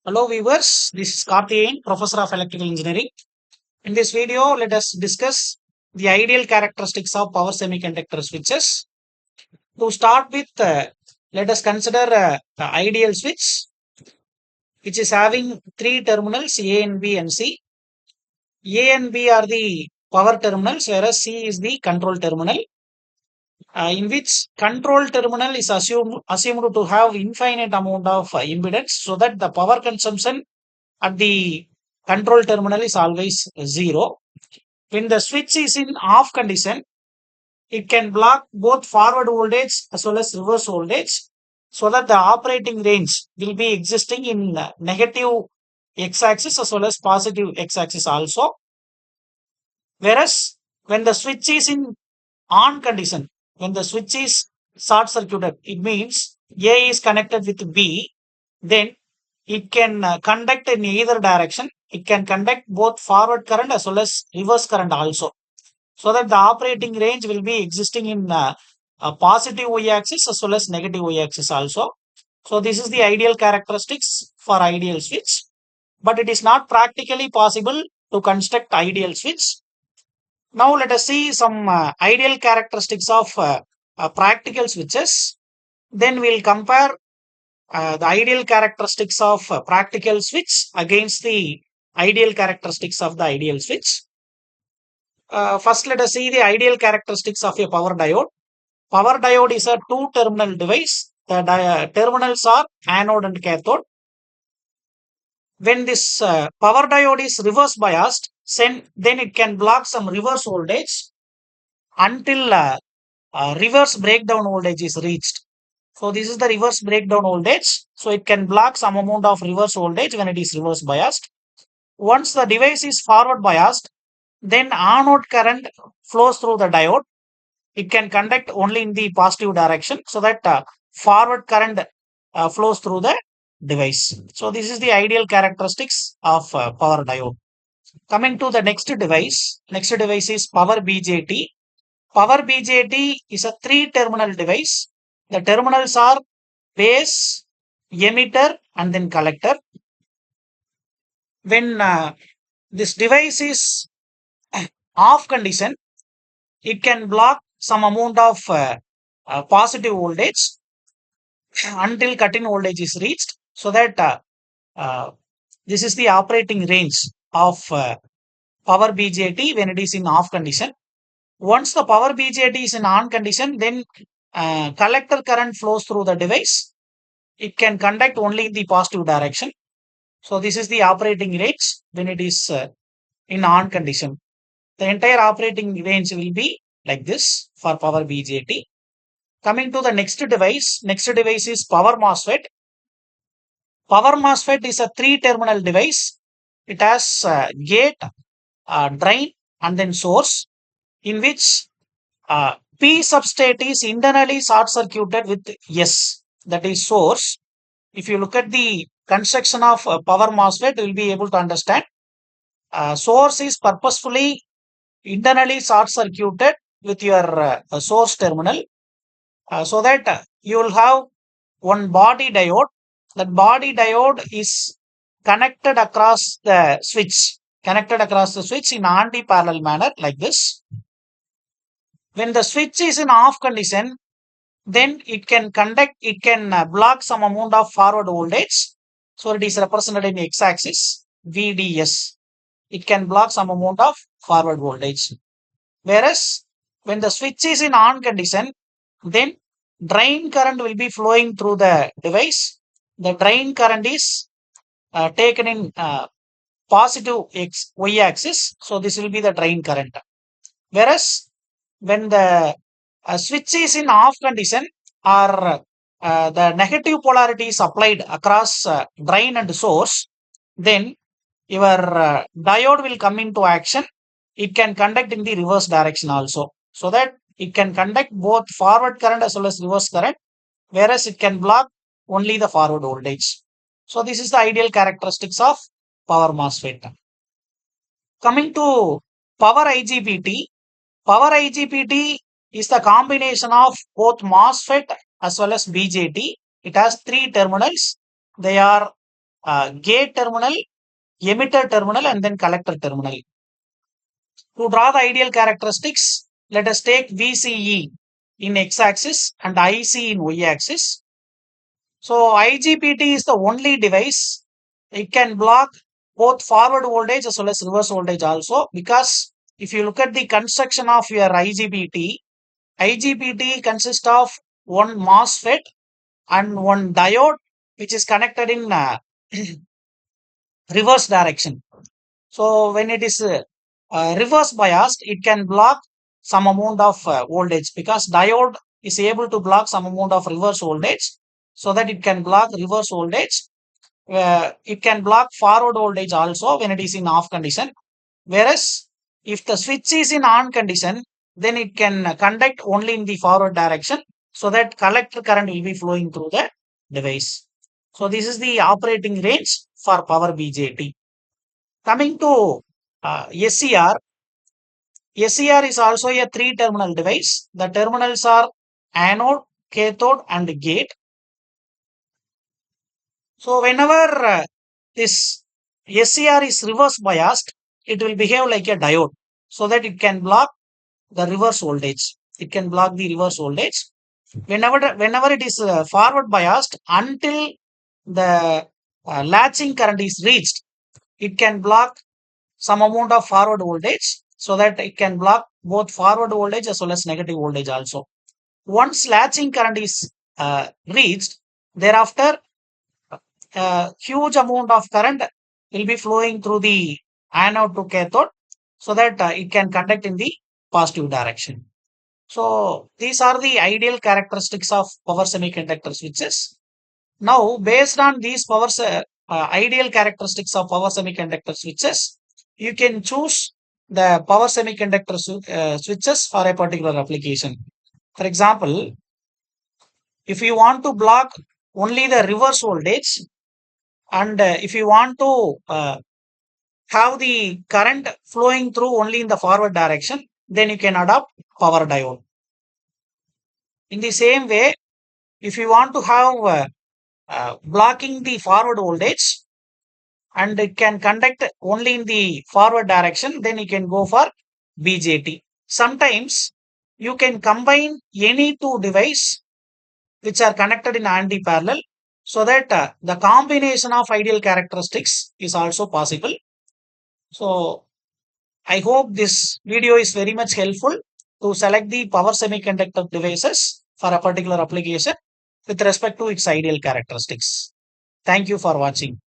Hello viewers, this is Karthikeyan, Professor of Electrical Engineering. In this video, let us discuss the ideal characteristics of power semiconductor switches. To start with, let us consider the ideal switch, which is having three terminals A and B and C. A and B are the power terminals, whereas C is the control terminal, in which control terminal is assumed to have infinite amount of impedance, so that the power consumption at the control terminal is always zero. When the switch is in off condition, it can block both forward voltage as well as reverse voltage, so that the operating range will be existing in negative x-axis as well as positive x-axis also. Whereas when the switch is in on condition, when the switch is short circuited, it means A is connected with B, then it can conduct in either direction. It can conduct both forward current as well as reverse current also, so that the operating range will be existing in a positive y-axis as well as negative y-axis also. So this is the ideal characteristics for ideal switch, but it is not practically possible to construct ideal switch. Now let us see some ideal characteristics of practical switches. Then we'll compare the ideal characteristics of practical switch against the ideal characteristics of the ideal switch. First, let us see the ideal characteristics of a power diode. Power diode is a two-terminal device. The terminals are anode and cathode. When this power diode is reverse biased, then it can block some reverse voltage until reverse breakdown voltage is reached. So this is the reverse breakdown voltage. So it can block some amount of reverse voltage when it is reverse biased. Once the device is forward biased, then anode current flows through the diode. It can conduct only in the positive direction, so that forward current flows through the device. So this is the ideal characteristics of power diode. Coming to the next device is power BJT. Power BJT is a three-terminal device. The terminals are base, emitter, and then collector. When this device is off condition, it can block some amount of positive voltage until cut-in voltage is reached, so that uh, this is the operating range of power BJT when it is in off condition. Once the power BJT is in on condition, then collector current flows through the device. It can conduct only in the positive direction. So this is the operating range when it is in on condition. The entire operating range will be like this for power BJT. Coming to the next device is power MOSFET. Power MOSFET is a three-terminal device. It has gate, drain, and then source, in which P substrate is internally short circuited with S, that is source. If you look at the construction of power MOSFET, you will be able to understand. Source is purposefully internally short circuited with your source terminal, so that you will have one body diode. That body diode is connected across the switch in anti-parallel manner like this. When the switch is in off condition, then it can block some amount of forward voltage. So it is represented in x-axis, VDS. It can block some amount of forward voltage. Whereas when the switch is in on condition, then drain current will be flowing through the device. The drain current is taken in positive y-axis. So this will be the drain current. Whereas when the switch is in off condition, or the negative polarity is applied across drain and source, then your diode will come into action. It can conduct in the reverse direction also, so that it can conduct both forward current as well as reverse current, whereas it can block only the forward voltage. So this is the ideal characteristics of power MOSFET. Coming to power IGBT. Power IGBT is the combination of both MOSFET as well as BJT. It has three terminals. They are gate terminal, emitter terminal, and then collector terminal. To draw the ideal characteristics, let us take VCE in x-axis and IC in y-axis. So IGBT is the only device. It can block both forward voltage as well as reverse voltage also, because if you look at the construction of your IGBT consists of one MOSFET and one diode which is connected in reverse direction. So when it is reverse biased, it can block some amount of voltage, because diode is able to block some amount of reverse voltage, so that it can block reverse voltage. It can block forward voltage also when it is in off condition. Whereas if the switch is in on condition, then it can conduct only in the forward direction, so that collector current will be flowing through the device. So this is the operating range for power BJT. Coming to SCR, SCR is also a three-terminal device. The terminals are anode, cathode, and gate. So whenever this SCR is reverse biased, it will behave like a diode, so that it can block the reverse voltage. It can block the reverse voltage. Whenever it is forward biased, until the latching current is reached, it can block some amount of forward voltage, so that it can block both forward voltage as well as negative voltage also. Once latching current is reached, thereafter a huge amount of current will be flowing through the anode to cathode, so that it can conduct in the positive direction. So these are the ideal characteristics of power semiconductor switches. Now, based on these ideal characteristics of power semiconductor switches, you can choose the power semiconductor switches for a particular application. For example, if you want to block only the reverse voltage, and if you want to have the current flowing through only in the forward direction, then you can adopt power diode. In the same way, if you want to have blocking the forward voltage and it can conduct only in the forward direction, then you can go for BJT. Sometimes you can combine any two devices which are connected in anti-parallel, so that the combination of ideal characteristics is also possible. So I hope this video is very much helpful to select the power semiconductor devices for a particular application with respect to its ideal characteristics. Thank you for watching.